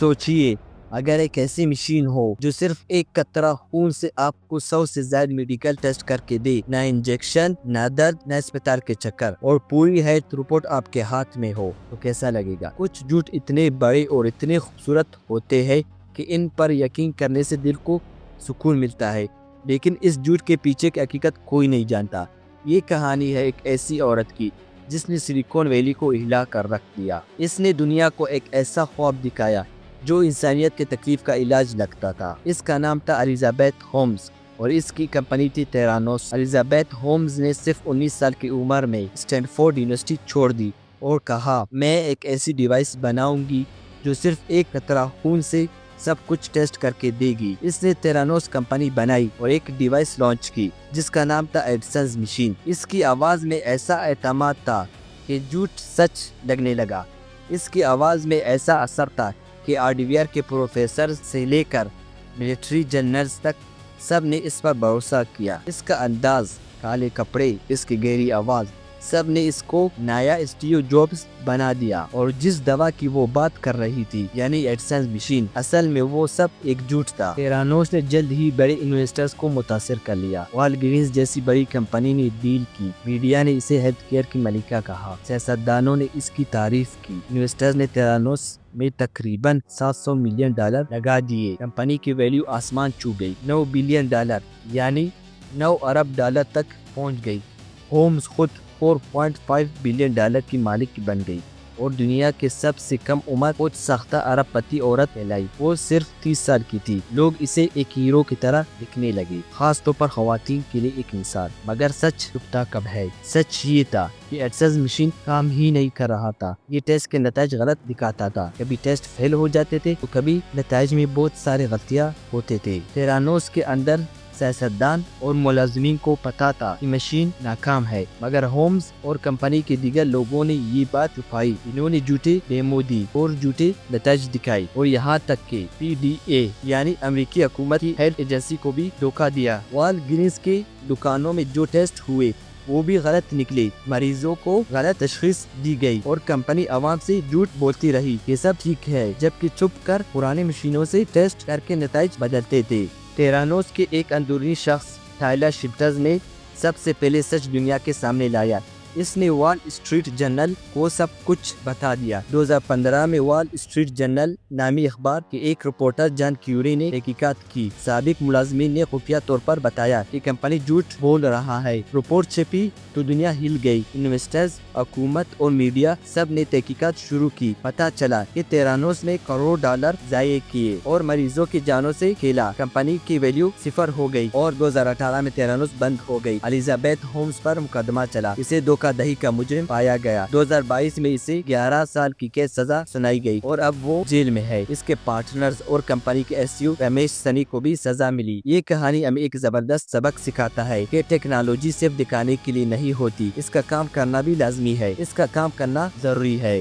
سوچئے، اگر ایک ایسی مشین ہو جو صرف ایک قطرہ خون سے آپ کو 100 سے زائد میڈیکل ٹیسٹ کر کے دے، نہ انجیکشن، نہ درد، نہ اسپتال کے چکر، اور پوری ہیلتھ رپورٹ آپ کے ہاتھ میں ہو، تو کیسا لگے گا؟ کچھ جھوٹ اتنے بڑے اور اتنے خوبصورت ہوتے ہیں کہ ان پر یقین کرنے سے دل کو سکون ملتا ہے، لیکن اس جھوٹ کے پیچھے کی حقیقت کوئی نہیں جانتا۔ یہ کہانی ہے ایک ایسی عورت کی جس نے سلیکون ویلی کو ہلا کر رکھ دیا۔ اس نے دنیا کو ایک ایسا خواب دکھایا جو انسانیت کے تکلیف کا علاج لگتا تھا۔ اس کا نام تھا الزابتھ ہومز اور اس کی کمپنی تھی تیرانوس۔ الزابتھ ہومز نے صرف 19 سال کی عمر میں اسٹینفورڈ یونیورسٹی چھوڑ دی اور کہا، میں ایک ایسی ڈیوائس بناؤں گی جو صرف ایک قطرہ خون سے سب کچھ ٹیسٹ کر کے دے گی۔ اس نے تیرانوس کمپنی بنائی اور ایک ڈیوائس لانچ کی جس کا نام تھا ایڈسنز مشین۔ اس کی آواز میں ایسا اعتماد تھا کہ جھوٹ سچ لگنے لگا۔ اس کی آواز میں ایسا اثر تھا کہ ہارڈویئر کے پروفیسر سے لے کر ملٹری جنرلز تک سب نے اس پر بھروسہ کیا۔ اس کا انداز، کالے کپڑے، اس کی گہری آواز، سب نے اس کو نیا اسٹیو جابز بنا دیا۔ اور جس دوا کی وہ بات کر رہی تھی، یعنی ایڈسنز مشین، اصل میں وہ سب ایک جھوٹ تھا۔ تیرانوس نے جلد ہی بڑے انویسٹرز کو متاثر کر لیا۔ والگرینز جیسی بڑی کمپنی نے ڈیل کی، میڈیا نے اسے ہیلتھ کیئر کی ملکہ کہا، سیاستدانوں نے اس کی تعریف کی، انویسٹرز نے تیرانوس میں تقریباً $700 ملین لگا دیے۔ کمپنی کی ویلیو آسمان چھو گئی، $9 بلین یعنی $9 ارب تک پہنچ گئی۔ ہومز خود $4.5 بلین کی مالک بن گئی اور دنیا کے سب سے کم عمر خود ساختہ ارب پتی عورت کہلائی۔ وہ صرف 30 سال کی تھی۔ لوگ اسے ایک ہیرو کی طرح دکھنے لگے، خاص طور پر خواتین کے لیے ایک مثال۔ مگر سچ چھپتا کب ہے؟ سچ یہ تھا کہ ایڈسنز مشین کام ہی نہیں کر رہا تھا۔ یہ ٹیسٹ کے نتائج غلط دکھاتا تھا، کبھی ٹیسٹ فیل ہو جاتے تھے تو کبھی نتائج میں بہت سارے غلطیاں ہوتے تھے۔ تیرانوس کے اندر سیاستدان اور ملازمین کو پتا تھا کہ مشین ناکام ہے، مگر ہومز اور کمپنی کے دیگر لوگوں نے یہ بات چھپائی۔ انہوں نے جھوٹے ڈیمو دی اور جھوٹے نتائج دکھائے اور یہاں تک کہ FDA یعنی امریکی حکومت کی ہیلتھ ایجنسی کو بھی دھوکہ دیا۔ والگرینز کے دکانوں میں جو ٹیسٹ ہوئے وہ بھی غلط نکلے، مریضوں کو غلط تشخیص دی گئی اور کمپنی عوام سے جھوٹ بولتی رہی کہ سب ٹھیک ہے، جبکہ چھپ کر پرانی مشینوں سے ٹیسٹ کر کے نتائج بدلتے تھے۔ تیرانوس کے ایک اندرونی شخص ٹائلر شفٹرز نے سب سے پہلے سچ دنیا کے سامنے لایا۔ اس نے وال اسٹریٹ جرنل کو سب کچھ بتا دیا۔ 2015 میں وال اسٹریٹ جرنل نامی اخبار کے ایک رپورٹر جان کیوری نے تحقیقات کی۔ سابق ملازمین نے خفیہ طور پر بتایا کہ کمپنی جھوٹ بول رہا ہے۔ رپورٹ چھپی تو دنیا ہل گئی۔ انویسٹرز، حکومت اور میڈیا سب نے تحقیقات شروع کی۔ پتہ چلا کہ تیرانوس نے کروڑ ڈالر ضائع کیے اور مریضوں کی جانوں سے کھیلا۔ کمپنی کی ویلیو صفر ہو گئی اور 2018 میں تیرانوس بند ہو گئی۔ الزابتھ ہومز پر مقدمہ چلا، اسے دھوکہ دہی کا مجرم پایا گیا۔ 2022 میں اسے 11 سال کی قید سزا سنائی گئی اور اب وہ جیل میں ہے۔ اس کے پارٹنرز اور کمپنی کے CEO رمیش سنی کو بھی سزا ملی۔ یہ کہانی ہمیں ایک زبردست سبق سکھاتا ہے کہ ٹیکنالوجی صرف دکھانے کے لیے نہیں ہوتی، اس کا کام کرنا بھی لازمی ہے، اس کا کام کرنا ضروری ہے۔